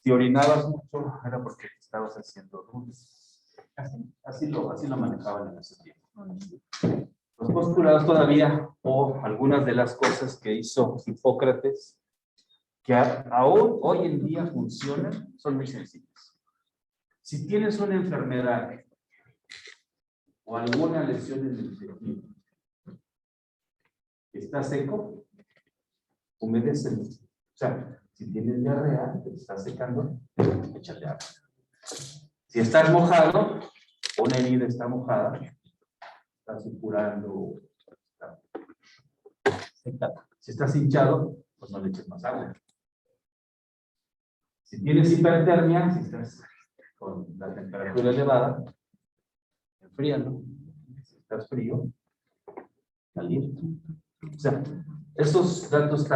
Si orinabas mucho, era porque estabas haciendo ruidos. Así lo manejaban en ese tiempo. Los postulados todavía, o algunas de las cosas que hizo Hipócrates, que aún hoy en día funcionan, son muy sencillas. Si tienes una enfermedad o alguna lesión en el tejido, está seco, humedécelo. O sea, si tienes diarrea, te está secando, échale agua. Si estás mojado, una herida está mojada, está supurando, está seca. Si estás hinchado, pues no le eches más agua. Si tienes hipertermia, si estás con la temperatura elevada, enfríalo. Si estás frío, caliente. O sea, esos datos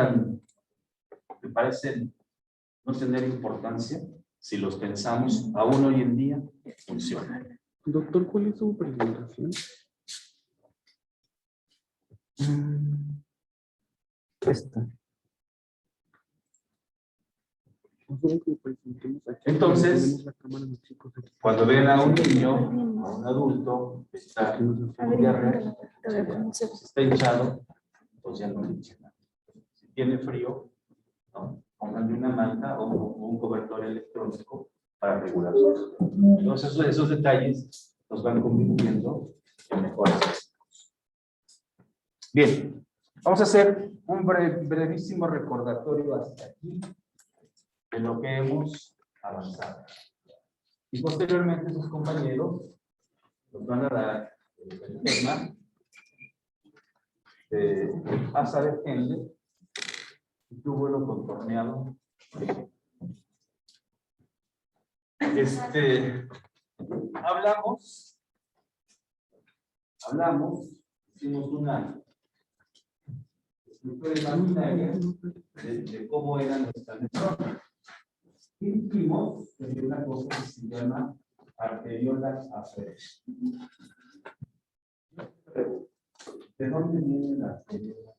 que parecen no tener importancia, si los pensamos, aún hoy en día funcionan. Doctor, ¿cuál es su presentación? Esta. Entonces, cuando ven a un niño, a un adulto, está con diarrea, está hinchado, pues ya no le echen nada. Si tiene frío, ¿no? Pónganle una manta o un cobertor electrónico para regular. Entonces, esos detalles nos van convirtiendo en mejores. Bien, vamos a hacer un brevísimo recordatorio hasta aquí de lo que hemos avanzado. Y posteriormente sus compañeros nos van a dar el tema de asa de Henle y túbulo contorneado. Hicimos una estructura imaginaria de cómo eran nuestras neuronas. Y dijimos que hay una cosa que se llama arteriola aferente. ¿De dónde viene la arteriola?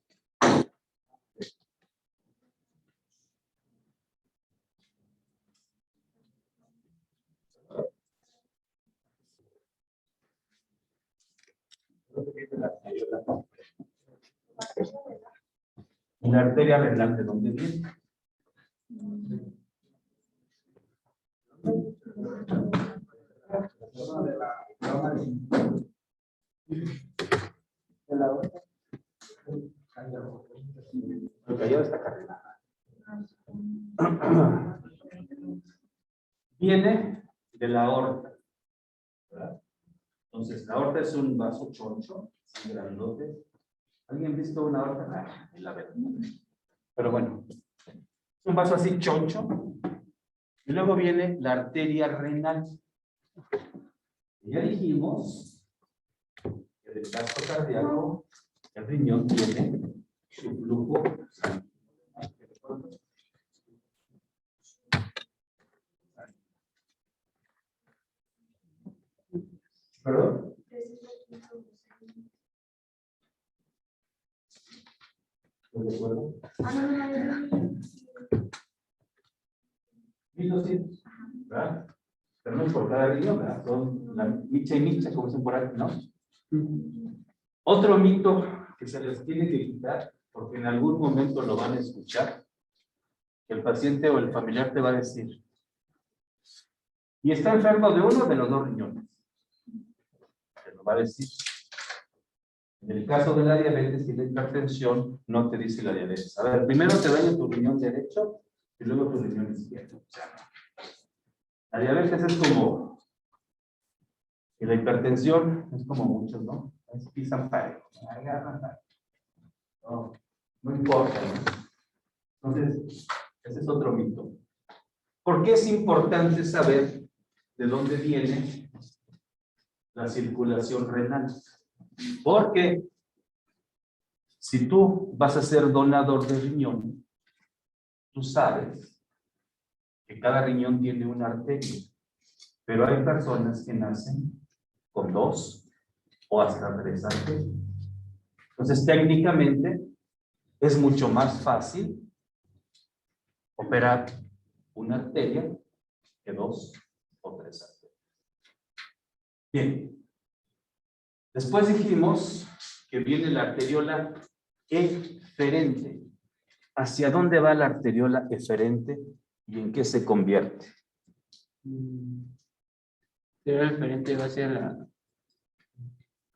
¿La arteria renal de dónde viene? Viene de la aorta, ¿verdad? Entonces, la aorta es un vaso choncho, así grandote. ¿Alguien ha visto una aorta? En la verdad. Pero bueno, es un vaso así choncho. Y luego viene la arteria renal. Y ya dijimos que del gasto cardíaco, el riñón tiene su flujo sanguíneo. ¿Perdón? ¿No de acuerdo? 1200, ¿verdad? Pero no es por cada riñón, ¿verdad? Son la micha y micha, como dicen por ahí, ¿no? Otro mito que se les tiene que quitar, porque en algún momento lo van a escuchar, que el paciente o el familiar te va a decir, y está enfermo de uno de los dos riñones. Te lo va a decir. En el caso de la diabetes y la hipertensión, no te dice la diabetes. A ver, primero te daña tu riñón derecho y luego tu riñón izquierdo. O sea, la diabetes es como, y la hipertensión es como muchos, ¿no? Es pisan parejo. No, no importa, ¿no? Entonces, ese es otro mito. ¿Por qué es importante saber de dónde viene la circulación renal? Porque si tú vas a ser donador de riñón, tú sabes que cada riñón tiene una arteria, pero hay personas que nacen con 2 o hasta 3 arterias. Entonces, técnicamente, es mucho más fácil operar una arteria que 2 o 3 arterias. Bien. Después dijimos que viene la arteriola eferente. ¿Hacia dónde va la arteriola eferente y en qué se convierte? El referente va a ser la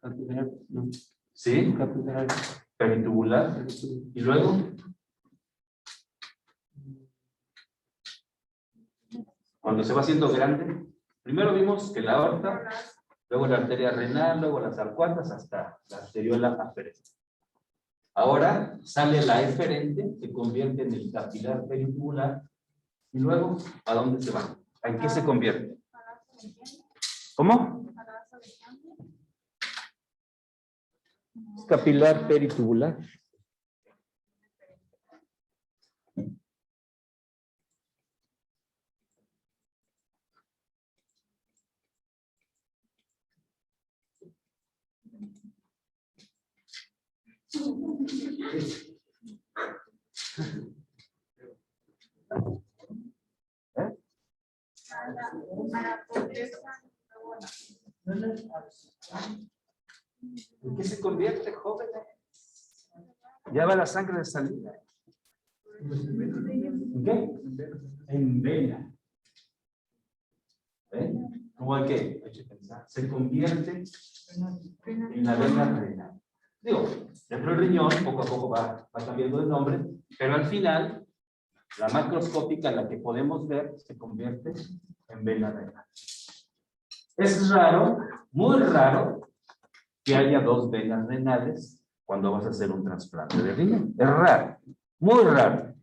capilar, no, ¿Sí? capilar. Peritubular. ¿Y luego? Cuando se va haciendo grande, primero vimos que la aorta, luego la arteria renal, luego las arcuatas, hasta la arteriola aferente. Ahora sale la eferente, se convierte en el capilar peritubular, y luego, ¿a dónde se va? ¿En qué se convierte? ¿Cómo? Capilar peritubular. ¿En qué se convierte, jóvenes? Ya va la sangre de salida. ¿En qué? En vena. ¿Eh? ¿Cómo hay que pensar? Se convierte en la vena renal. Digo, dentro del riñón, poco a poco va cambiando de nombre, pero al final, la macroscópica, la que podemos ver, se convierte en vena renal. Es raro, muy raro, que haya 2 venas renales cuando vas a hacer un trasplante de riñón. Es raro, muy raro.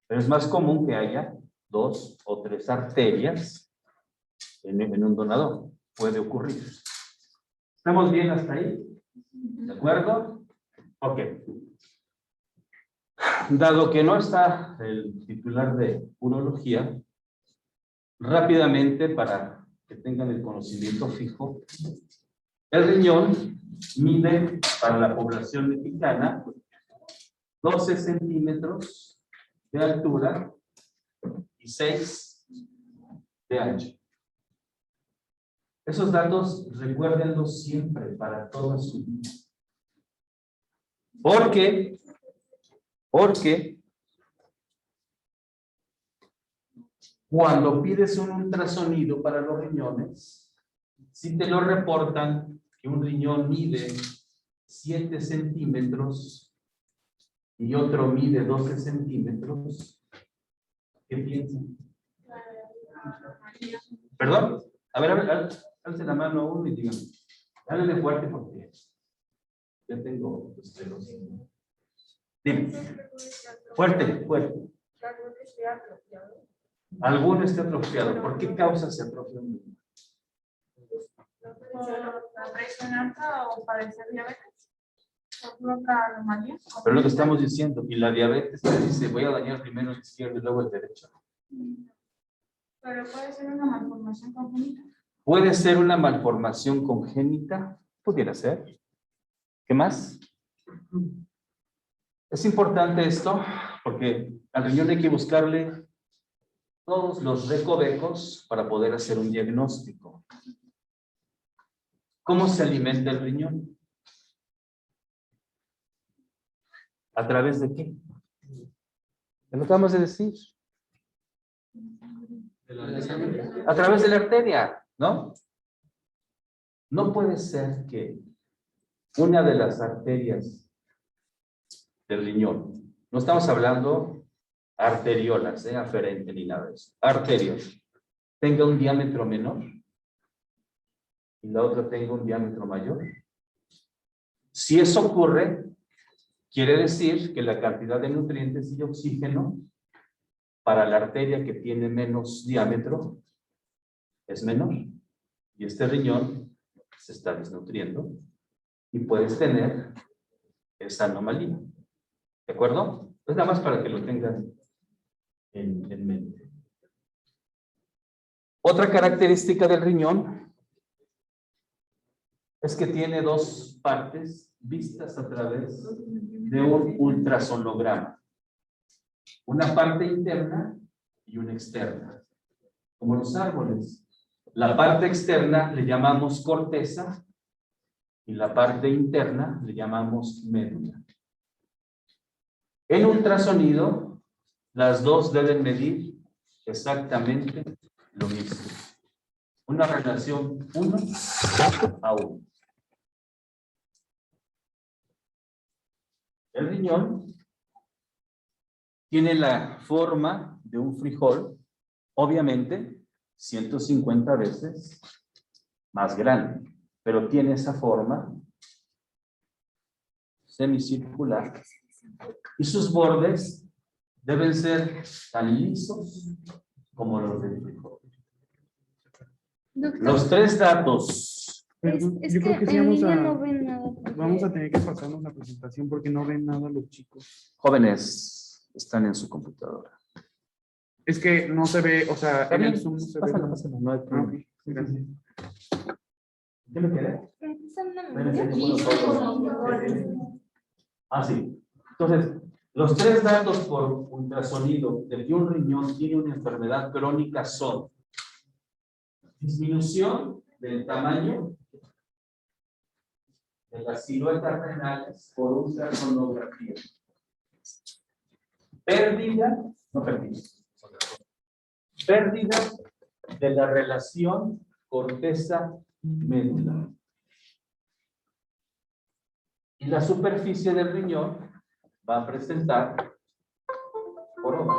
Pero es más común que haya 2 o 3 arterias en un donador. Puede ocurrir. ¿Estamos bien hasta ahí? ¿De acuerdo? Ok. Dado que no está el titular de urología, rápidamente, para que tengan el conocimiento fijo, el riñón mide para la población mexicana 12 centímetros de altura y 6 de ancho. Esos datos recuérdenlos siempre para toda su vida. Porque cuando pides un ultrasonido para los riñones, si te lo reportan que un riñón mide 7 centímetros y otro mide 12 centímetros, ¿qué piensan? ¿Perdón? A ver, alce la mano a uno y díganme. Háganle fuerte porque ya tengo esclerosis. Dime. Fuerte, fuerte. Alguno esté atrofiado. ¿Por qué causa se atrofia un riñón? ¿La presión alta o padecer diabetes? ¿Por otra anomalía? Pero es lo que estamos diciendo. Y la diabetes te dice, voy a dañar primero el izquierdo y luego el derecho. Pero puede ser una malformación congénita. Puede ser una malformación congénita. Pudiera ser. ¿Qué más? Es importante esto porque al riñón hay que buscarle todos los recovecos para poder hacer un diagnóstico. ¿Cómo se alimenta el riñón? ¿A través de qué? ¿Qué lo acabamos de decir? A través de la arteria, ¿no? No puede ser que una de las arterias del riñón, no estamos hablando arteriolas, aferente ni nada de eso, arterias, tenga un diámetro menor y la otra tenga un diámetro mayor. Si eso ocurre, quiere decir que la cantidad de nutrientes y oxígeno para la arteria que tiene menos diámetro es menor. Y este riñón se está desnutriendo y puedes tener esa anomalía. ¿De acuerdo? Es nada más para que lo tengan en mente. Otra característica del riñón es que tiene 2 partes vistas a través de un ultrasonograma. Una parte interna y una externa, como los árboles. La parte externa le llamamos corteza y la parte interna le llamamos médula. En ultrasonido, las dos deben medir exactamente lo mismo. Una relación 1:1. El riñón tiene la forma de un frijol, obviamente 150 veces más grande, pero tiene esa forma semicircular y sus bordes deben ser tan lisos como los del frijol. Doctor, Los tres datos. es Yo que creo que sí en vamos línea a, no ven nada. porque- vamos a tener que pasarnos la presentación porque no ven nada los chicos. Jóvenes, están en su computadora. Es que no se ve, o sea, Está en el bien, Zoom no se pásala, ve. pásala, no hay Ah, problema. ok, gracias. ¿Qué me queda? ¿Empieza una Ah, sí. Entonces, los tres datos por ultrasonido de que un riñón tiene una enfermedad crónica son disminución del tamaño de las siluetas renales por ultrasonografía. Pérdida de la relación corteza-médula. Y la superficie del riñón va a presentar jorobas.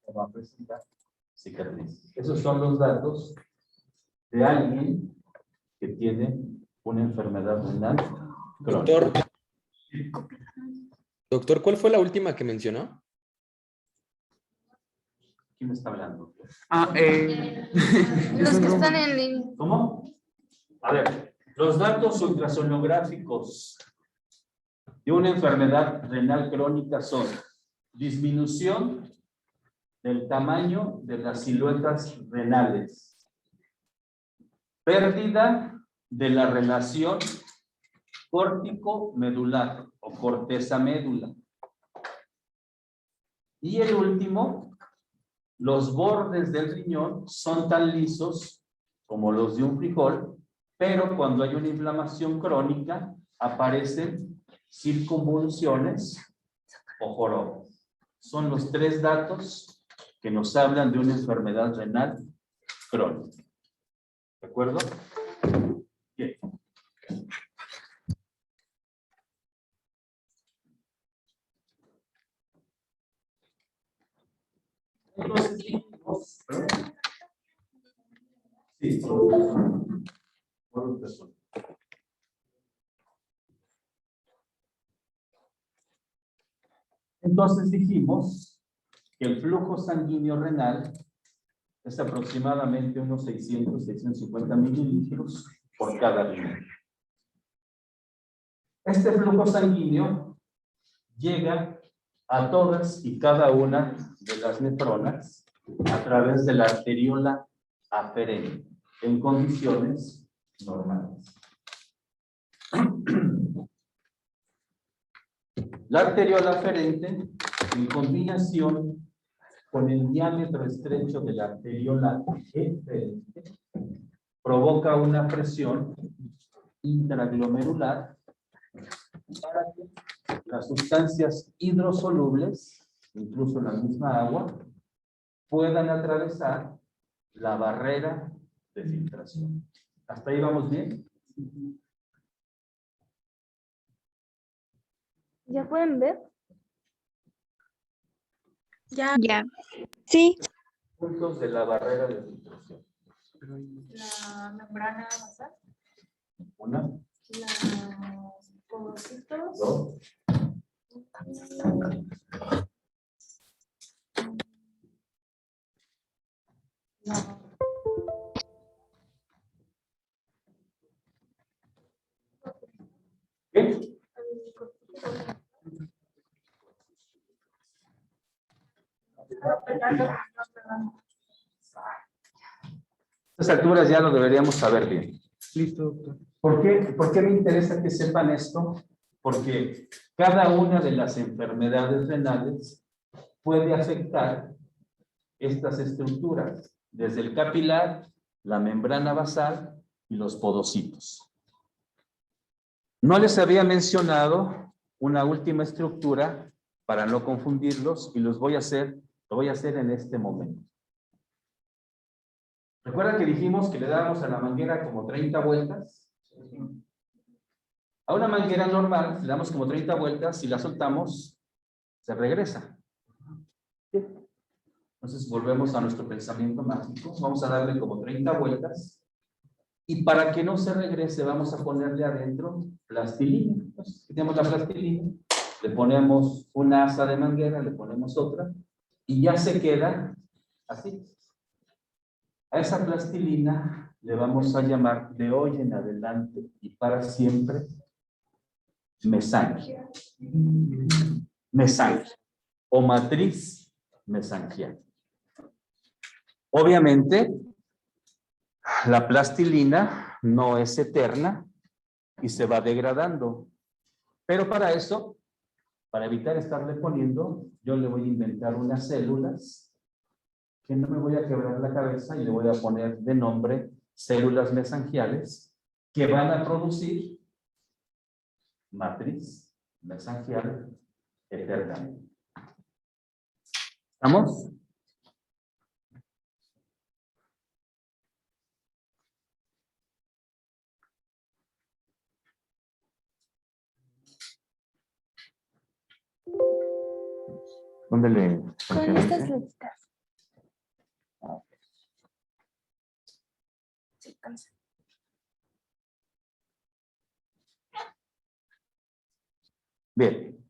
O va a presentar cicatrices. Esos son los datos de alguien que tiene una enfermedad renal crónica. Doctor, ¿cuál fue la última que mencionó? ¿Quién está hablando? Ah, Los que están en línea. ¿Cómo? A ver, los datos ultrasonográficos de una enfermedad renal crónica son disminución del tamaño de las siluetas renales, pérdida de la relación córtico-medular o corteza-médula. Y el último, los bordes del riñón son tan lisos como los de un frijol, pero cuando hay una inflamación crónica aparecen circunvoluciones o jorobas. Son los tres datos que nos hablan de una enfermedad renal crónica. ¿De acuerdo? Bien. Entonces, sí, por un persona. Entonces dijimos que el flujo sanguíneo renal es aproximadamente unos 600-650 mililitros por cada riñón. Este flujo sanguíneo llega a todas y cada una de las nefronas a través de la arteriola aferente en condiciones normales. La arteriola aferente, en combinación con el diámetro estrecho de la arteriola eferente, provoca una presión intraglomerular para que las sustancias hidrosolubles, incluso la misma agua, puedan atravesar la barrera de filtración. ¿Hasta ahí vamos bien? ¿Ya pueden ver? Ya. Sí. Puntos de la barrera de filtración. La membrana basal, Una, los porocitos, dos, la- ¿qué? A estas alturas ya lo deberíamos saber bien. listo, doctor. ¿Por qué me interesa que sepan esto? Porque cada una de las enfermedades renales puede afectar estas estructuras, desde el capilar, la membrana basal y los podocitos. No les había mencionado una última estructura para no confundirlos y lo voy a hacer en este momento. ¿Recuerdan que dijimos que le dábamos a la manguera como 30 vueltas? A una manguera normal le damos como 30 vueltas, si la soltamos, se regresa. Entonces volvemos a nuestro pensamiento mágico. Vamos a darle como 30 vueltas. Y para que no se regrese, vamos a ponerle adentro plastilina. Entonces, tenemos la plastilina, le ponemos una asa de manguera, le ponemos otra, y ya se queda así. A esa plastilina le vamos a llamar de hoy en adelante y para siempre mesangia. Mesangia o matriz mesangial. Obviamente, la plastilina no es eterna y se va degradando. Pero para eso, para evitar estarle poniendo, yo le voy a inventar unas células que no me voy a quebrar la cabeza y le voy a poner de nombre células mesangiales que van a producir matriz mesangial eterna. ¿Estamos? ¿Dónde le? Con estas listas. Sí, con eso. Bien.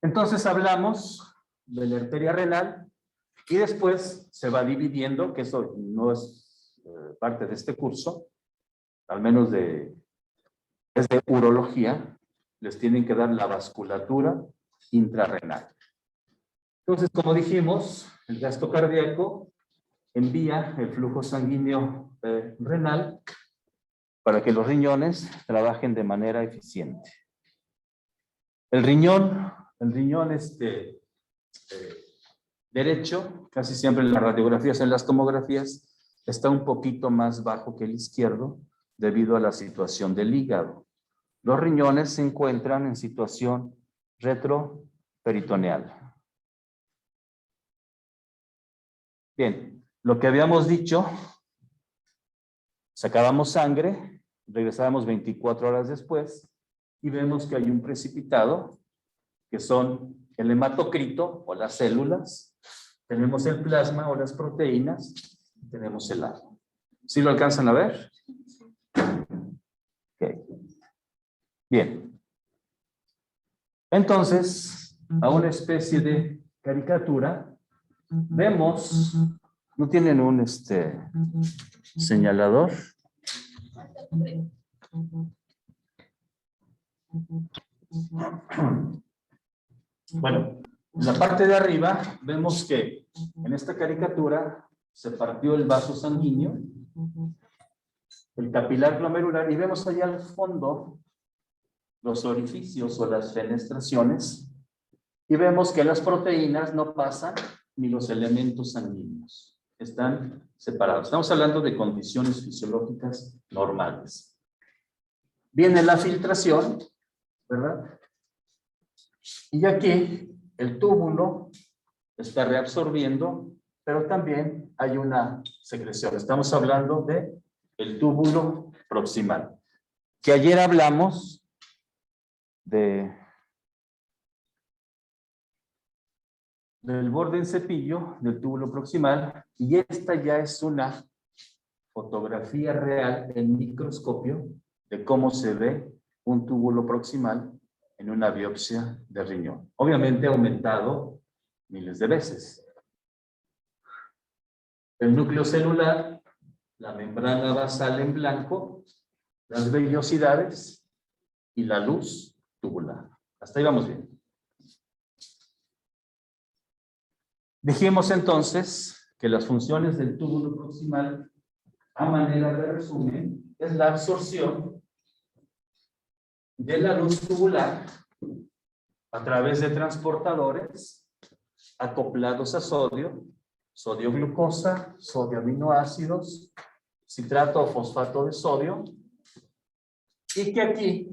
Entonces hablamos de la arteria renal y después se va dividiendo, que eso no es parte de este curso, al menos es de urología, les tienen que dar la vasculatura intrarrenal. Entonces, como dijimos, el gasto cardíaco envía el flujo sanguíneo renal para que los riñones trabajen de manera eficiente. El riñón derecho, casi siempre en las radiografías, en las tomografías, está un poquito más bajo que el izquierdo debido a la situación del hígado. Los riñones se encuentran en situación retroperitoneal. Bien, lo que habíamos dicho, sacábamos sangre, regresábamos 24 horas después y vemos que hay un precipitado, que son el hematocrito o las células, tenemos el plasma o las proteínas, tenemos el agua. ¿Sí lo alcanzan a ver? Okay. Bien. Entonces, a una especie de caricatura, vemos, ¿no tienen un señalador? Bueno, en la parte de arriba vemos que en esta caricatura se partió el vaso sanguíneo, el capilar glomerular, y vemos allá al fondo los orificios o las fenestraciones, y vemos que las proteínas no pasan ni los elementos sanguíneos, están separados. Estamos hablando de condiciones fisiológicas normales. Viene la filtración, ¿verdad? Y aquí el túbulo está reabsorbiendo, pero también hay una secreción. Estamos hablando de el túbulo proximal, que ayer hablamos del borde en cepillo del túbulo proximal, y esta ya es una fotografía real en microscopio de cómo se ve un túbulo proximal en una biopsia de riñón. Obviamente ha aumentado miles de veces. El núcleo celular, la membrana basal en blanco, las vellosidades y la luz tubular. Hasta ahí vamos bien. Dijimos entonces que las funciones del túbulo proximal, a manera de resumen, es la absorción de la luz tubular a través de transportadores acoplados a sodio, sodio glucosa, sodio aminoácidos, citrato o fosfato de sodio, y que aquí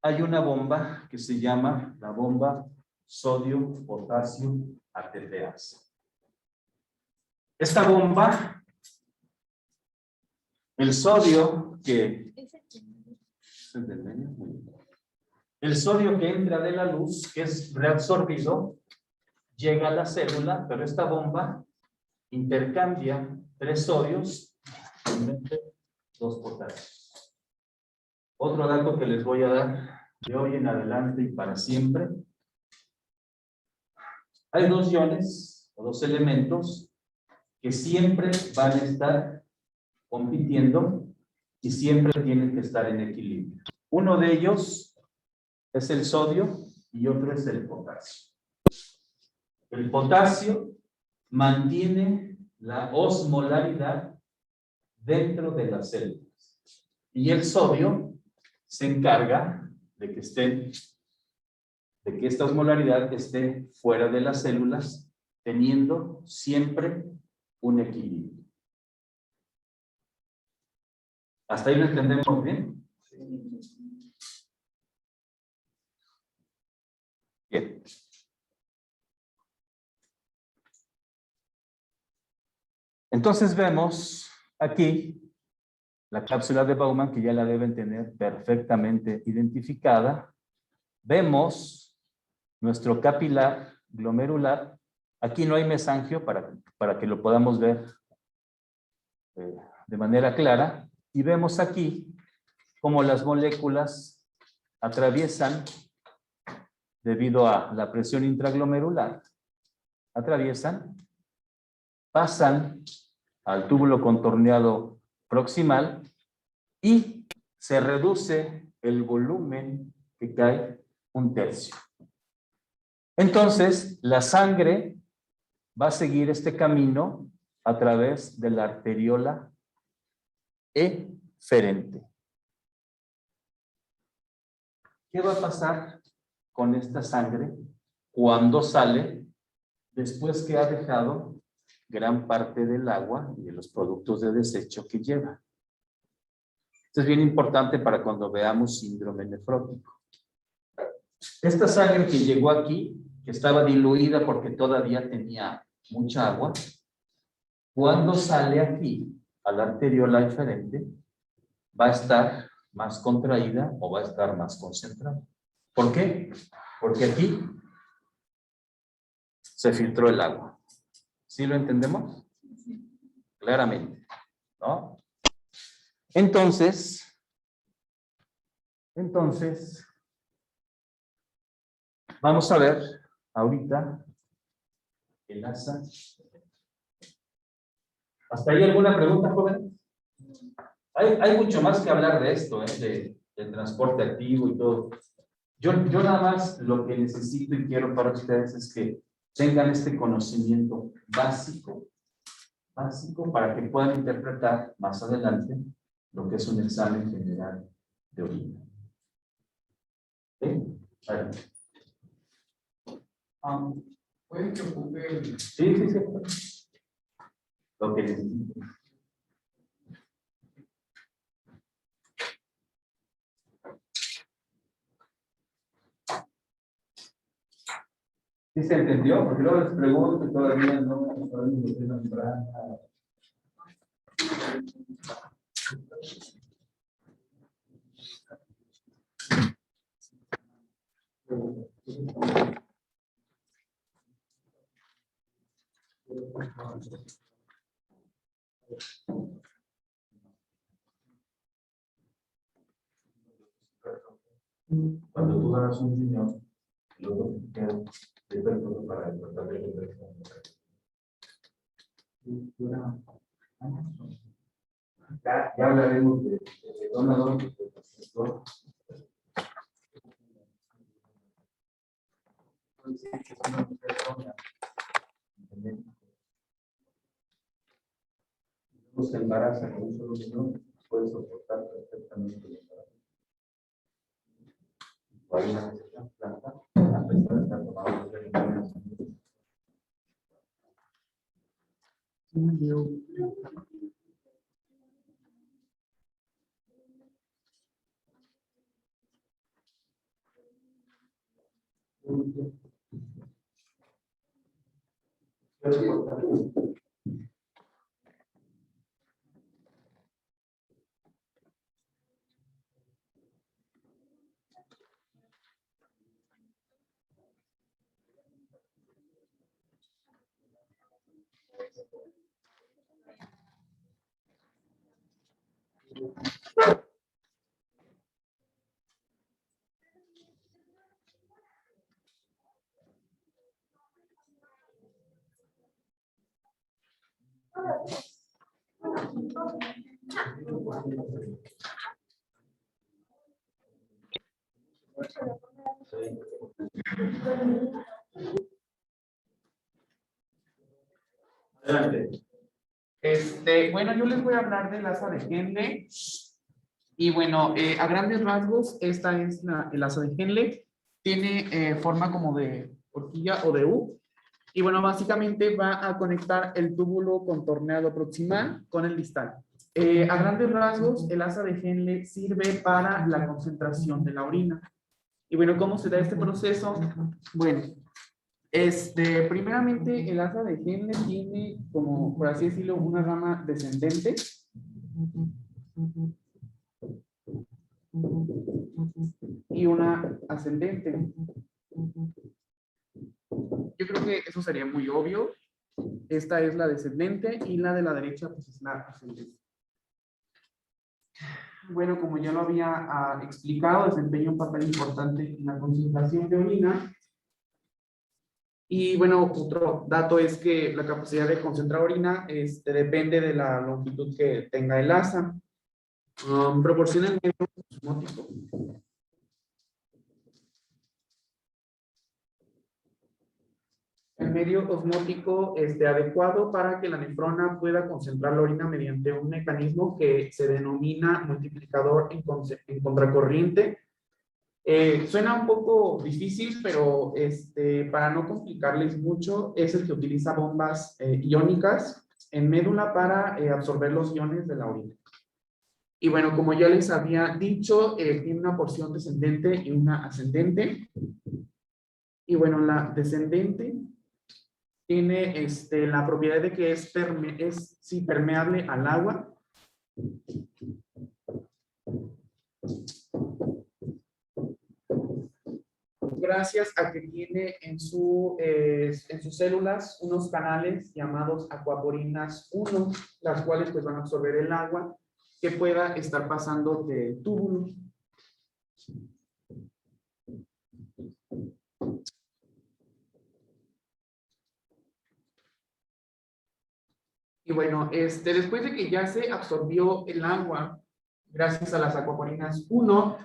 hay una bomba que se llama la bomba sodio-potasio ATPase. Esta bomba, el sodio que el sodio que entra de la luz, que es reabsorbido, llega a la célula, pero esta bomba intercambia 3 sodios y mete 2 potasios. Otro dato que les voy a dar de hoy en adelante y para siempre. Hay 2 iones o 2 elementos que siempre van a estar compitiendo y siempre tienen que estar en equilibrio. Uno de ellos es el sodio y otro es el potasio. El potasio mantiene la osmolaridad dentro de las células y el sodio se encarga de que esta osmolaridad esté fuera de las células, teniendo siempre un equilibrio. ¿Hasta ahí lo entendemos bien? Bien. Entonces vemos aquí la cápsula de Bowman, que ya la deben tener perfectamente identificada. Vemos nuestro capilar glomerular. Aquí no hay mesangio para que lo podamos ver de manera clara. Y vemos aquí cómo las moléculas atraviesan, debido a la presión intraglomerular, pasan al túbulo contorneado proximal y se reduce el volumen que cae 1/3. Entonces, la sangre va a seguir este camino a través de la arteriola eferente. ¿Qué va a pasar con esta sangre cuando sale después que ha dejado gran parte del agua y de los productos de desecho que lleva? Esto es bien importante para cuando veamos síndrome nefrótico. Esta sangre que llegó aquí, que estaba diluida porque todavía tenía mucha agua, cuando sale aquí a la arteriola eferente, va a estar más contraída o va a estar más concentrada. ¿Por qué? Porque aquí se filtró el agua. ¿Sí lo entendemos? Claramente, ¿no? Entonces, vamos a ver ahorita el asa. ¿Hasta ahí alguna pregunta, joven? Hay mucho más que hablar de esto, de transporte activo y todo. Yo nada más lo que necesito y quiero para ustedes es que tengan este conocimiento básico para que puedan interpretar más adelante lo que es un examen general de orina. ¿Sí? Adelante. ¿Puede que ocupe el... Sí. Lo que necesito. ¿Sí se entendió? Porque luego les pregunto y todavía no nada. Cuando tú ganas un riñón, el otro te queda de perro para el tratamiento de ya hablaremos de donador y de receptor. Luego se embaraza con un solo riñón, puede soportar perfectamente el embarazo. Hay una planta, a pesar de estar tomando los riñones Adelante. Bueno, yo les voy a hablar del asa de Henle. Y bueno, a grandes rasgos, esta es el asa de Henle. Tiene forma como de horquilla o de U. Y bueno, básicamente va a conectar el túbulo contorneado proximal con el distal. A grandes rasgos, el asa de Henle sirve para la concentración de la orina. Y bueno, ¿cómo se da este proceso? Bueno, primeramente el asa de Henle tiene como, por así decirlo, una rama descendente. Y una ascendente. Yo creo que eso sería muy obvio. Esta es la descendente y la de la derecha pues es la ascendente. Bueno, como ya lo había explicado, desempeña un papel importante en la concentración de orina. Y bueno, otro dato es que la capacidad de concentrar orina depende de la longitud que tenga el asa. Proporciona el medio osmótico. El medio osmótico adecuado para que la nefrona pueda concentrar la orina mediante un mecanismo que se denomina multiplicador en contracorriente. Suena un poco difícil, pero para no complicarles mucho, es el que utiliza bombas iónicas en médula para absorber los iones de la orina. Y bueno, como ya les había dicho, tiene una porción descendente y una ascendente. Y bueno, la descendente tiene la propiedad de que es permeable al agua. Gracias a que tiene en sus células unos canales llamados acuaporinas 1, las cuales pues van a absorber el agua que pueda estar pasando del túbulo. Y bueno, después de que ya se absorbió el agua, gracias a las acuaporinas 1,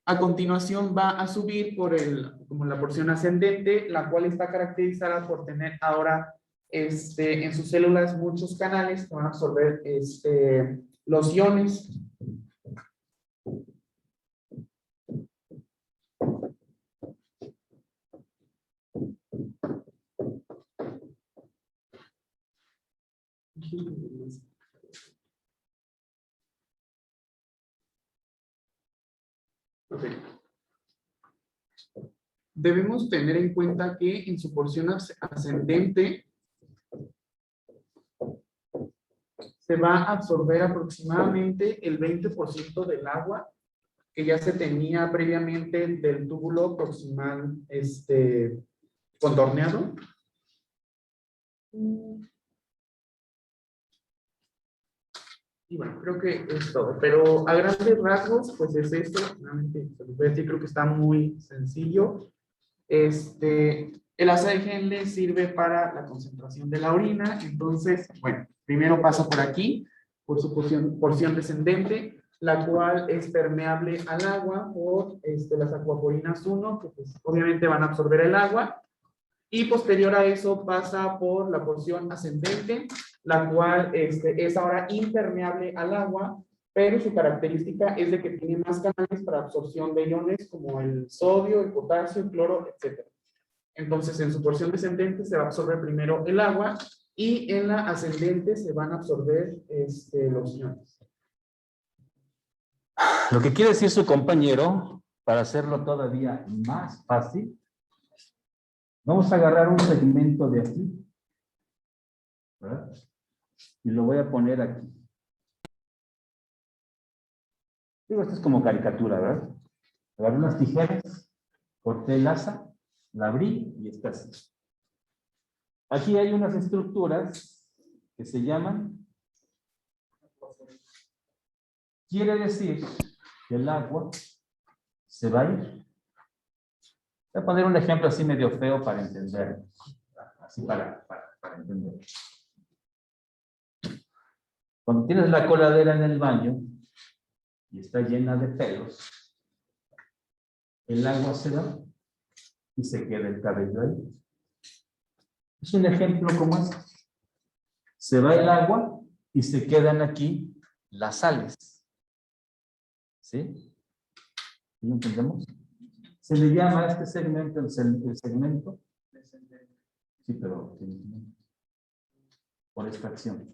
a continuación va a subir como la porción ascendente, la cual está caracterizada por tener ahora en sus células muchos canales que van a absorber los iones. Okay. Debemos tener en cuenta que en su porción ascendente se va a absorber aproximadamente el 20% del agua que ya se tenía previamente del túbulo proximal contorneado. Y bueno, creo que es todo. Pero a grandes rasgos, pues es esto. Realmente, se los voy a decir, creo que está muy sencillo. El asa de Henle sirve para la concentración de la orina. Entonces, bueno, primero pasa por aquí, por su porción descendente, la cual es permeable al agua por las acuaporinas 1, que pues, obviamente van a absorber el agua. Y posterior a eso pasa por la porción ascendente, la cual es ahora impermeable al agua, pero su característica es de que tiene más canales para absorción de iones como el sodio, el potasio, el cloro, etc. Entonces, en su porción descendente se va a absorber primero el agua y en la ascendente se van a absorber los iones. Lo que quiere decir su compañero, para hacerlo todavía más fácil, vamos a agarrar un segmento de aquí, ¿verdad? Y lo voy a poner aquí. Digo, esto es como caricatura, ¿verdad? Agarré unas tijeras, corté el asa, la abrí y está así. Aquí hay unas estructuras que se llaman, quiere decir que el agua se va a ir. Voy a poner un ejemplo así medio feo para entender. Así para entender. Cuando tienes la coladera en el baño y está llena de pelos, el agua se va y se queda el cabello ahí. Es un ejemplo como este. Se va el agua y se quedan aquí las sales. ¿Sí? ¿Lo entendemos? Se le llama a este segmento el segmento. Sí, pero por extracción.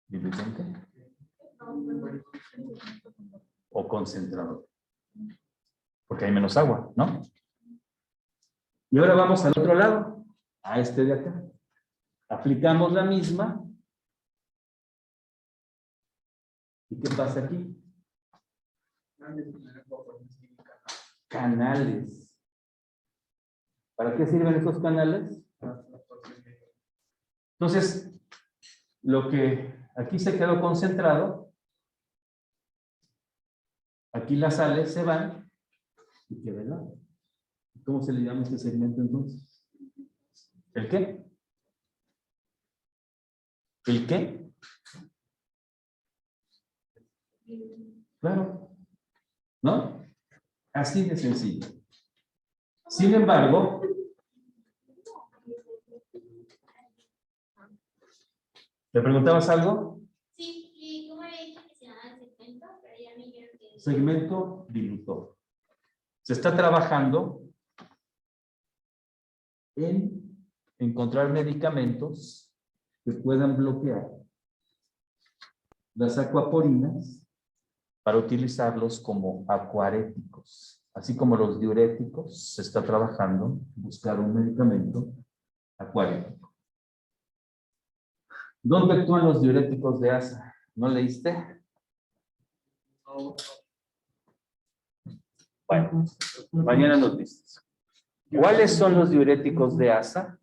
¿Diluyente? O concentrador. Porque hay menos agua, ¿no? Y ahora vamos al otro lado, a este de acá. Aplicamos la misma. ¿Y qué pasa aquí? Canales. ¿Para qué sirven estos canales? Entonces, lo que aquí se quedó concentrado, aquí las sales se van y queda el agua. ¿Cómo se le llama este segmento entonces? ¿El qué? ¿El qué? Claro. ¿No? Así de sencillo. Sin embargo, ¿te preguntabas algo? Sí, ¿y cómo le dije que se llama el segmento? Pero ya me dijeron que... Segmento dilutor. Se está trabajando en encontrar medicamentos que puedan bloquear las acuaporinas para utilizarlos como acuaréticos. Así como los diuréticos, se está trabajando en buscar un medicamento acuarético. ¿Dónde actúan los diuréticos de asa? ¿No leíste? Bueno, mañana nos dices. ¿Cuáles son los diuréticos de asa?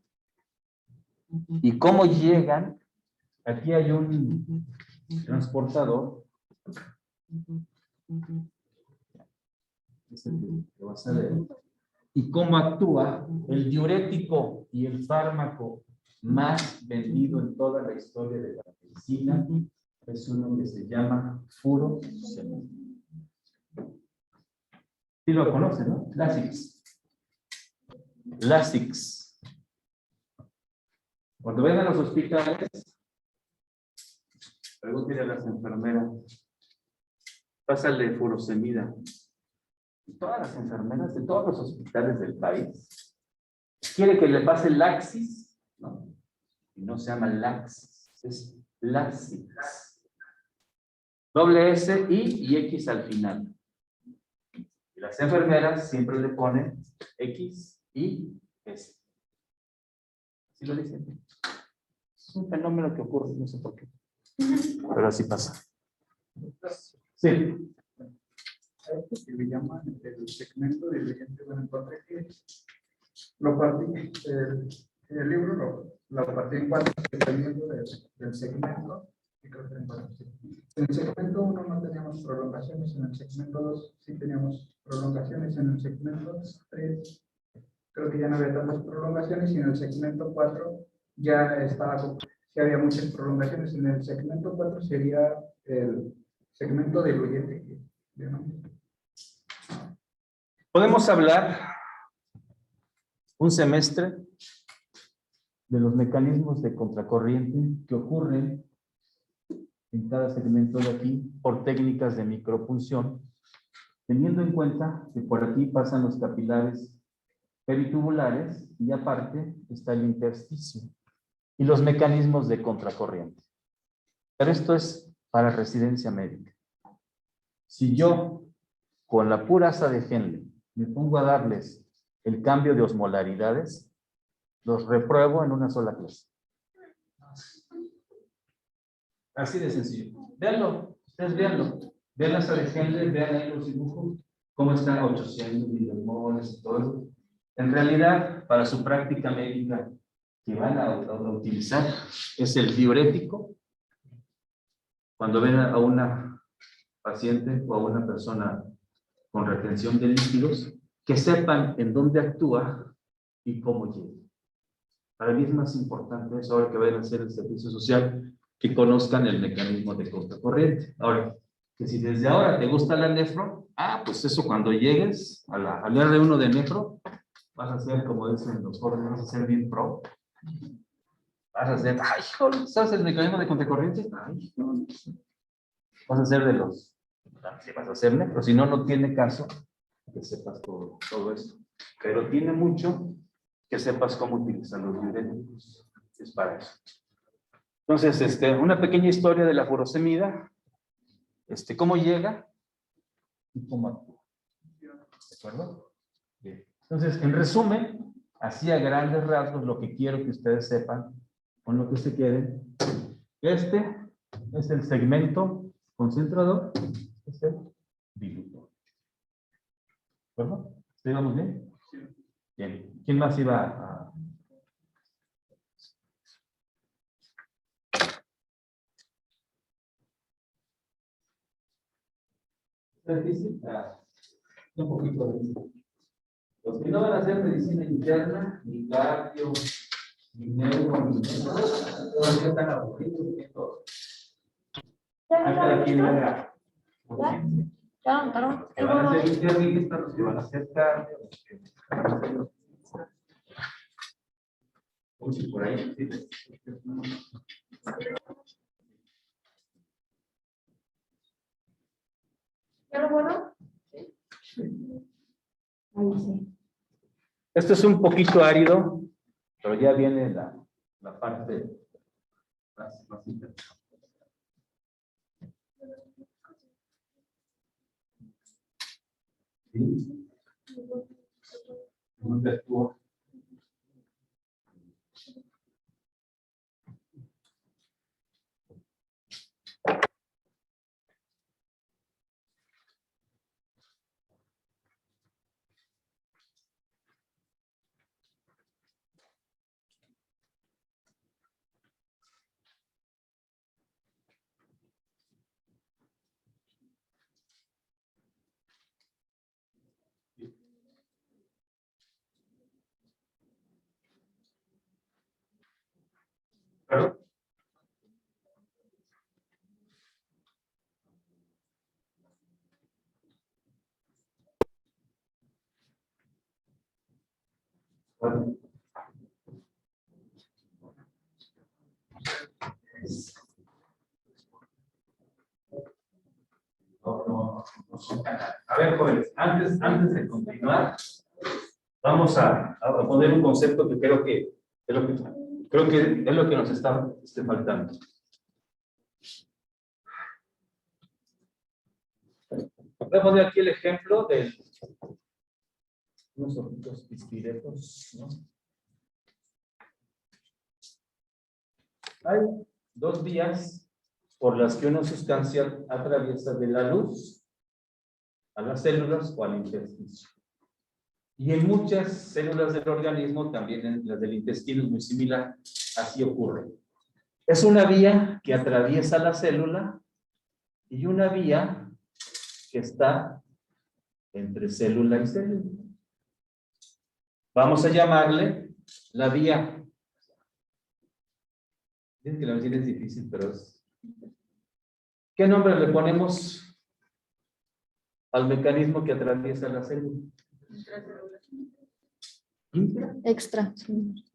¿Y cómo llegan? Aquí hay un transportador. Es el que vas a ver. ¿Y cómo actúa? El diurético y el fármaco más vendido en toda la historia de la medicina es uno que se llama furosemida. Sí lo conocen, ¿no? Lasix. Lasix. Cuando ven a los hospitales, pregúntenle a las enfermeras, pásale furosemida. Y todas las enfermeras de todos los hospitales del país quiere que le pase Laxis, ¿no? Y no se llama Laxis, es Lasix. Doble S, I y X al final. Y las enfermeras siempre le ponen X, Y, S. ¿Sí lo dicen? Es un fenómeno que ocurre, no sé por qué. Pero así pasa. Sí. Que le llaman el segmento diluyente. Bueno, encontré que lo partí, el libro lo partí en cuatro, dependiendo del segmento. Y creo que en cuatro, sí. En el segmento 1 no teníamos prolongaciones, en el segmento 2 sí teníamos prolongaciones, en el segmento 3 creo que ya no había tantas prolongaciones, y en el segmento 4 ya estaba, ya había muchas prolongaciones. En el segmento 4 sería el segmento diluyente que llamamos. Podemos hablar un semestre de los mecanismos de contracorriente que ocurren en cada segmento de aquí por técnicas de micropunción, teniendo en cuenta que por aquí pasan los capilares peritubulares y aparte está el intersticio y los mecanismos de contracorriente. Pero esto es para residencia médica. Si yo, con la pura asa de Henle, me pongo a darles el cambio de osmolaridades, los repruebo en una sola clase. Así de sencillo. Véanlo, ustedes véanlo. Vean la asa de Henle, vean ahí los dibujos, cómo están 800 milimoles y todo eso. En realidad, para su práctica médica que van a utilizar, es el diurético. Cuando ven a una paciente o a una persona con retención de líquidos, que sepan en dónde actúa y cómo llega. Para mí es más importante eso ahora que vayan a hacer el servicio social, que conozcan el mecanismo de contracorriente. Ahora, que si desde ahora te gusta la nefro, pues eso cuando llegues al R1 de nefro, vas a ser, como dicen los jóvenes, vas a ser bien pro. Vas a ser, joder, ¿sabes el mecanismo de contracorriente? Joder. Vas a ser de los, si vas a hacer nefro, si no, no tiene caso que sepas todo esto. Pero tiene mucho que sepas cómo utilizar los diuréticos. Es para eso. Entonces, una pequeña historia de la furosemida, cómo llega y cómo actúa. ¿De acuerdo? Bien. Entonces, en resumen, así a grandes rasgos, lo que quiero que ustedes sepan, con lo que se queden, este es el segmento concentrador, es el dilutor. ¿De acuerdo? ¿Sí vamos bien? Bien. ¿Quién más iba a...? ¿Es difícil? Un poquito de eso. Los que no van a hacer medicina interna, ni cardio, ni neuro, ni nada, todavía están aburridos de todo. Hasta aquí la van a hacer internistas, los que van a hacer cardio, los que van a hacer... Uy, por ahí, sí. ¿Ya lo bueno? Ahí sí. Esto es un poquito árido, pero ya viene la parte más interesante. ¿Sí? ¿Dónde actúa? ¿Claro? Bueno. No. A ver, jóvenes, antes de continuar, vamos a poner un concepto que creo que es lo que nos está faltando. Voy a poner aquí el ejemplo de unos ojitos pispiretos, ¿no? Hay dos vías por las que una sustancia atraviesa de la luz a las células o al intersticio. Y en muchas células del organismo, también en las del intestino es muy similar, así ocurre. Es una vía que atraviesa la célula y una vía que está entre célula y célula. Vamos a llamarle la vía. Dicen que la medicina es difícil, pero es... ¿Qué nombre le ponemos al mecanismo que atraviesa la célula? ¿Intra? Extra.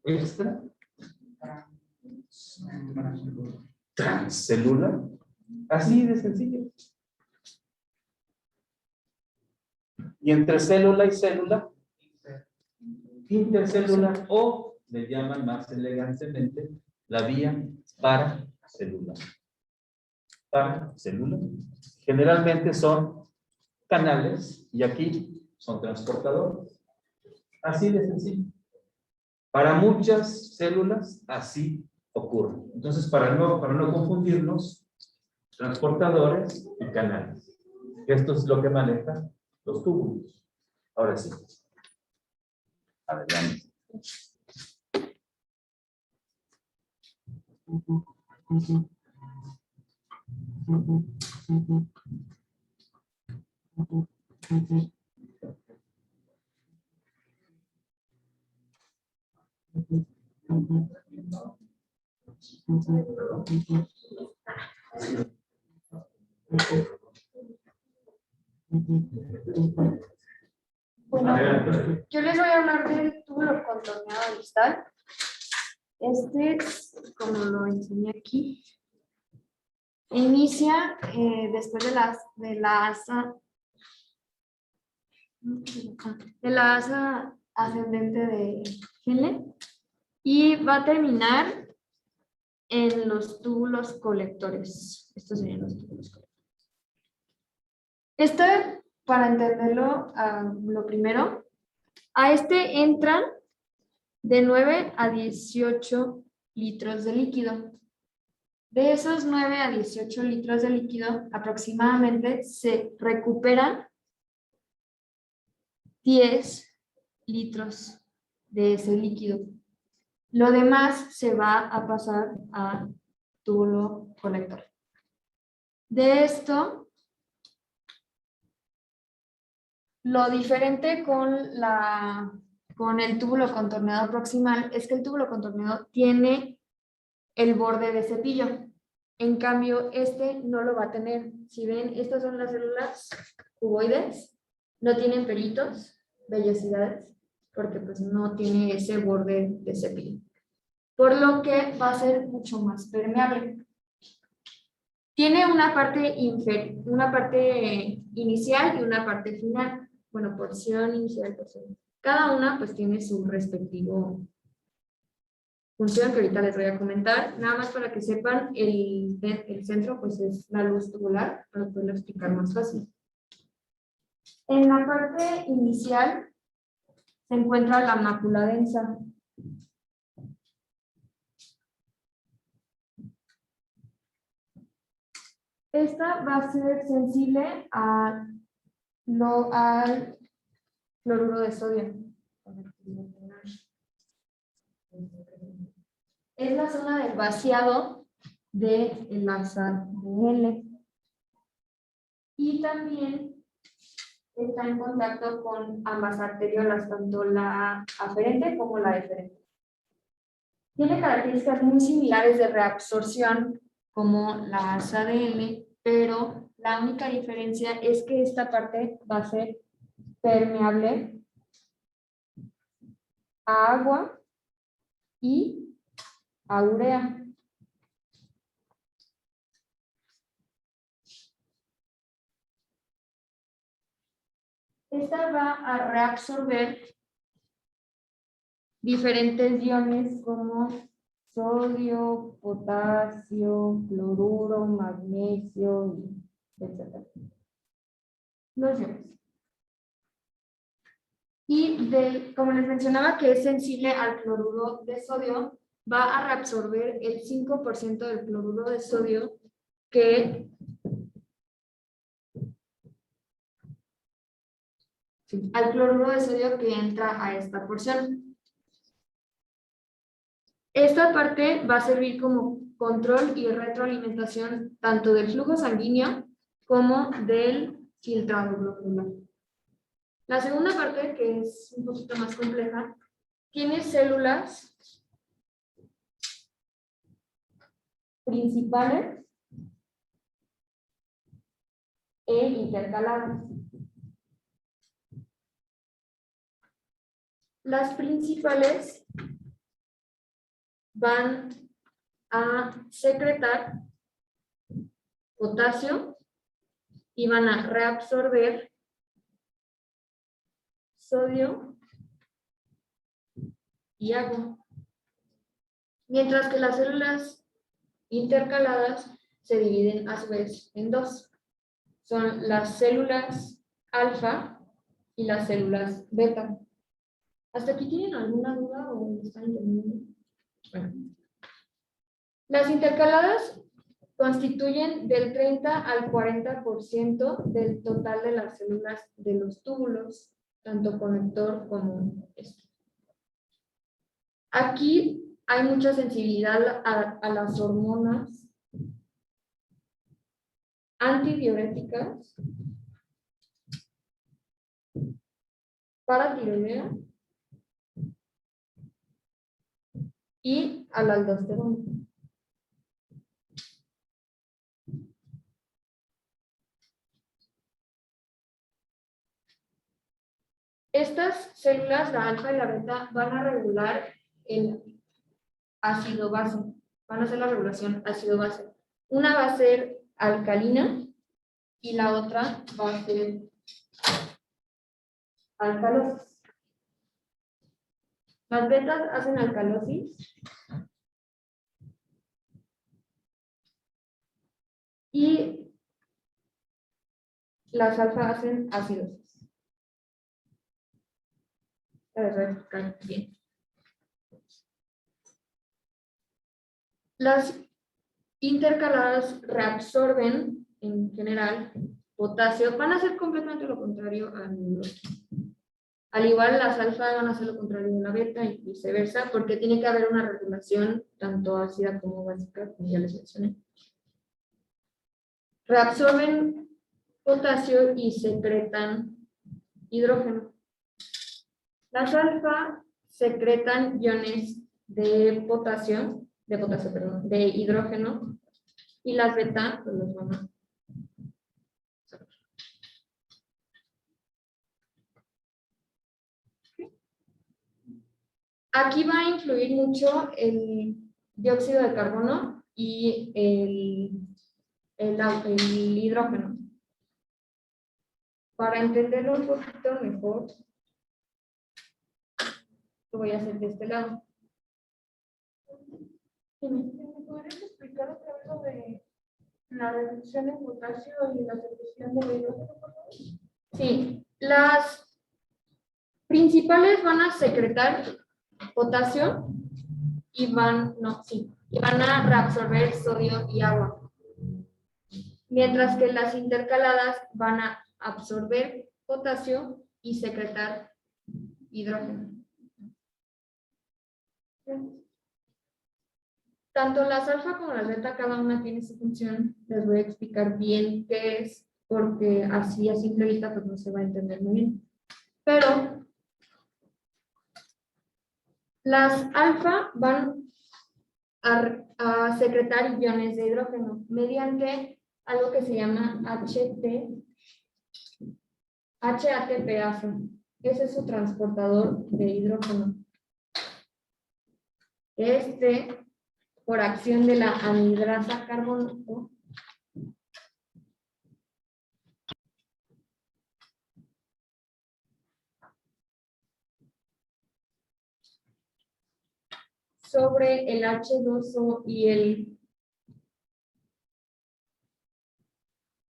¿Extra? ¿Transcelular? Así de sencillo. Y entre célula y célula, intercelular, o le llaman más elegantemente la vía paracelular. Paracelular. Generalmente son canales y aquí son transportadores. Así de sencillo. Para muchas células así ocurre. Entonces, para no confundirnos, transportadores y canales. Esto es lo que manejan los túbulos. Ahora sí. Adelante. Bueno, yo les voy a hablar del túbulo contorneado distal. Este, como lo enseñé aquí, inicia después de la asa ascendente de Henle y va a terminar en los túbulos colectores. Estos serían los túbulos colectores. Para entenderlo, lo primero, a este entran de 9 a 18 litros de líquido. De esos 9 a 18 litros de líquido, aproximadamente se recuperan 10 litros de ese líquido. Lo demás se va a pasar a túbulo colector. De esto, lo diferente con el túbulo contorneado proximal es que el túbulo contorneado tiene el borde de cepillo. En cambio, este no lo va a tener. Si ven, estas son las células cuboides, no tienen peritos, vellosidades, porque pues no tiene ese borde de cepillo. Por lo que va a ser mucho más permeable. Tiene una parte inicial y una parte final. Bueno, porción inicial, porción. Cada una pues tiene su respectivo función que ahorita les voy a comentar. Nada más para que sepan, el centro pues es la luz tubular, para poderlo explicar más fácil. En la parte inicial se encuentra la mácula densa. Esta va a ser sensible al cloruro de sodio. Es la zona del vaciado del asa de L. Y también está en contacto con ambas arteriolas, tanto la aferente como la deferente. Tiene características muy similares de reabsorción como la asa de L, pero la única diferencia es que esta parte va a ser permeable a agua y a urea. Esta va a reabsorber diferentes iones como sodio, potasio, cloruro, magnesio, etc. Los iones. Y como les mencionaba que es sensible al cloruro de sodio, va a reabsorber el 5% del cloruro de sodio al cloruro de sodio que entra a esta porción. Esta parte va a servir como control y retroalimentación tanto del flujo sanguíneo como del filtrado glomerular. La segunda parte, que es un poquito más compleja, tiene células principales e intercaladas. Las principales van a secretar potasio y van a reabsorber sodio y agua. Mientras que las células intercaladas se dividen a su vez en dos. Son las células alfa y las células beta. ¿Hasta aquí tienen alguna duda o están entendiendo? Bueno. Las intercaladas constituyen del 30 al 40% del total de las células de los túbulos, tanto conector como este. Aquí hay mucha sensibilidad a las hormonas antidiuréticas, paratiroidea y a la aldosterona. Estas células, la alfa y la beta, van a regular el ácido-base. Van a hacer la regulación ácido-base. Una va a ser alcalina y la otra va a ser alcalosis. Las betas hacen alcalosis y las alfa hacen acidosis. Les voy a explicar bien. Las intercaladas reabsorben en general potasio, van a hacer completamente lo contrario al igual las alfa van a hacer lo contrario de la beta y viceversa, porque tiene que haber una regulación tanto ácida como básica, como ya les mencioné. Reabsorben potasio y secretan hidrógeno. Las alfa secretan iones de potasio, de hidrógeno, y las beta pues los van a sacar. Aquí va a influir mucho el dióxido de carbono y el hidrógeno. Para entenderlo un poquito mejor, lo voy a hacer de este lado. ¿Me podrías explicar otra vez lo de la reducción de potasio y la secreción de hidrógeno, por favor? Sí, las principales van a secretar potasio y van a reabsorber sodio y agua. Mientras que las intercaladas van a absorber potasio y secretar hidrógeno. Tanto las alfa como las beta, cada una tiene su función. Les voy a explicar bien qué es, porque así a simple vista pues no se va a entender muy bien. Pero las alfa van a secretar iones de hidrógeno mediante algo que se llama HATPasa. Ese es su transportador de hidrógeno. Por acción de la anhidrasa carbonato, sobre el H2O y el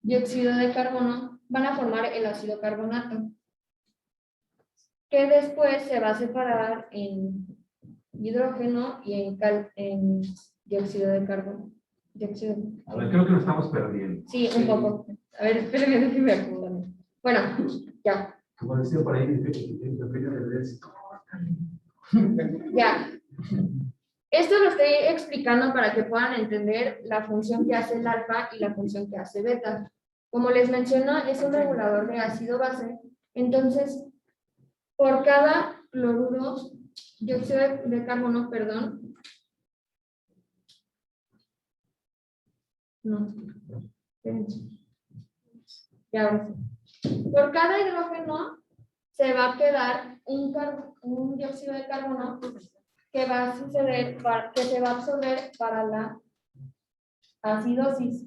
dióxido de carbono, van a formar el ácido carbonato, que después se va a separar en hidrógeno y en dióxido de carbono. A ver, creo que lo estamos perdiendo. Sí, un poco. A ver, espérenme, déjenme acomodar. Bueno, ya. Como decía por ahí, Ya. Esto lo estoy explicando para que puedan entender la función que hace el alfa y la función que hace beta. Como les menciono, es un regulador de ácido-base. Entonces, por cada dióxido de carbono, perdón. No. Espérense. Ya ahora sí. Por cada hidrógeno se va a quedar un dióxido de carbono que va a se va a absorber para la acidosis.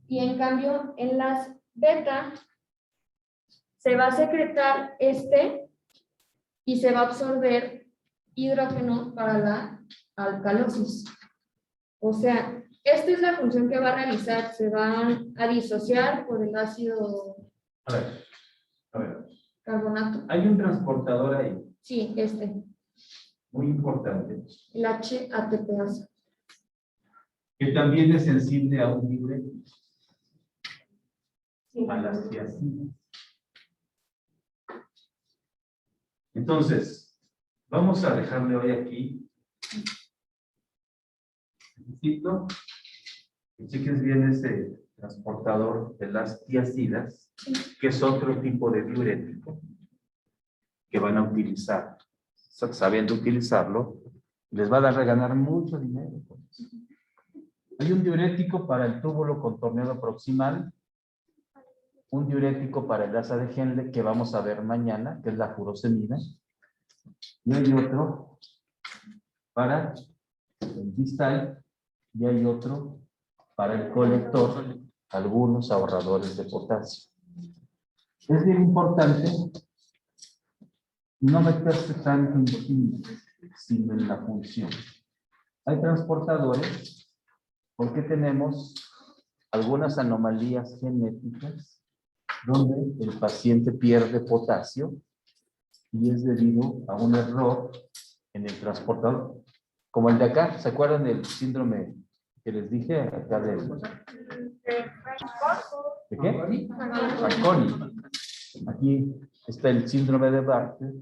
Y en cambio, en las beta, se va a secretar y se va a absorber hidrógeno para la alcalosis. O sea, esta es la función que va a realizar. Se van a disociar por el ácido A ver. carbonato. Hay un transportador ahí, Sí, muy importante, el HATPasa. que también es sensible a un diurético, Sí. a las tiacinas. Entonces, vamos a dejarle hoy aquí. Necesito que cheques bien ese transportador de las tiacidas, que es otro tipo de diurético que van a utilizar. Sabiendo utilizarlo, les va a dar a ganar mucho dinero. Hay un diurético para el túbulo contorneado proximal, un diurético para el asa de Henle que vamos a ver mañana, que es la furosemida, y hay otro para el distal, y hay otro para el colector, algunos ahorradores de potasio. Es bien importante no meterse tanto en química, sino en la función. Hay transportadores porque tenemos algunas anomalías genéticas donde el paciente pierde potasio y es debido a un error en el transportador, como el de acá. ¿Se acuerdan del síndrome que les dije acá de qué? Fanconi. Aquí está el síndrome de Bartter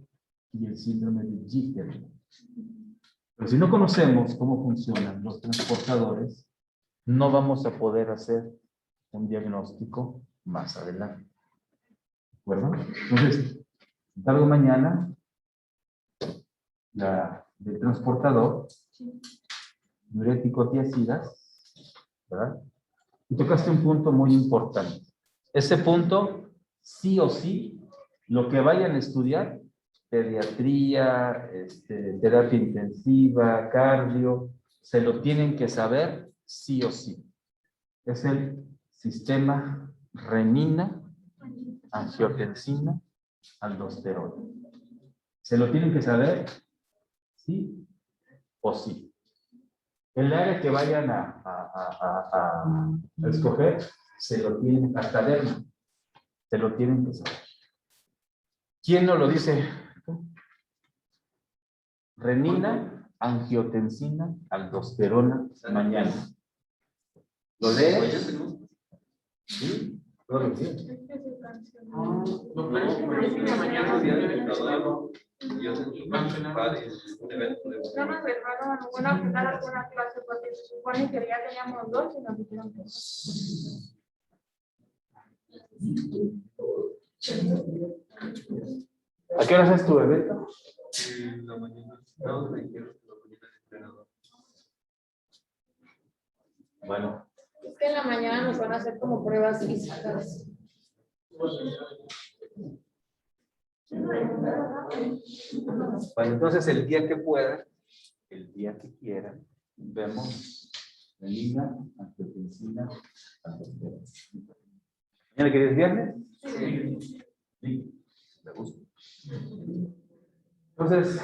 y el síndrome de Jeter. Pero si no conocemos cómo funcionan los transportadores, no vamos a poder hacer un diagnóstico más adelante. ¿De acuerdo? Entonces, tarde mañana, del transportador, diurético tiacidas, ¿verdad? Y tocaste un punto muy importante. Ese punto, sí o sí, lo que vayan a estudiar, pediatría, terapia intensiva, cardio, se lo tienen que saber sí o sí. Es el sistema renina, angiotensina, aldosterona. Se lo tienen que saber sí o sí. El área que vayan a escoger, se lo tienen, hasta derma, se lo tienen que saber. ¿Quién no lo dice? Renina, angiotensina, aldosterona, mañana. ¿Lo lees? ¿Sí? ¿Lo lees? Lo peor es que me dicen que mañana No nos dejaron, bueno, agendar alguna clase porque se supone que ya teníamos 2 y nos dijeron que no. ¿A qué hora es tu evento? En la mañana. No, me dijeron que la mañana es entrenador. Bueno. Es que en la mañana nos van a hacer como pruebas físicas. Bueno, entonces el día que puedan, el día que quieran, vemos renina, angiotensina, aldosterona. ¿Mañana que es viernes? Sí. Me gusta. Entonces,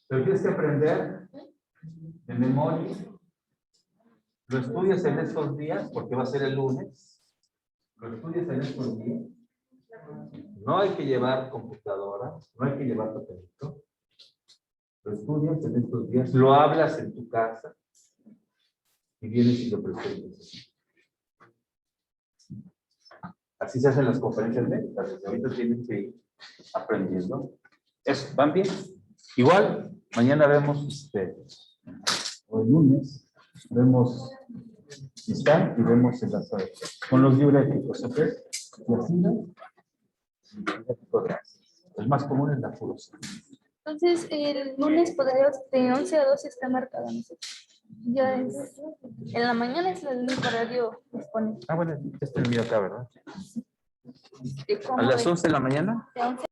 pero tienes que aprender de memoria. Lo estudias en estos días, porque va a ser el lunes. Lo estudias en estos días. No hay que llevar computadora, no hay que llevar papelito. Lo estudias en estos días, lo hablas en tu casa y vienes y lo presentas. Así se hacen las conferencias médicas. Ahorita tienen que ir aprendiendo. Eso, ¿van bien? Igual, mañana vemos, o el lunes, vemos distal y vemos el azar. Con los diuréticos, ¿ok? Y así, ¿no? El más común es la furosemida. Entonces, el lunes podría, de 11 a 12 está marcado, no sé. Ya es, en la mañana es el único horario disponible. Ah, bueno, este es el mío acá, ¿verdad? ¿De cómo ¿A las de- 11 de la mañana? de 11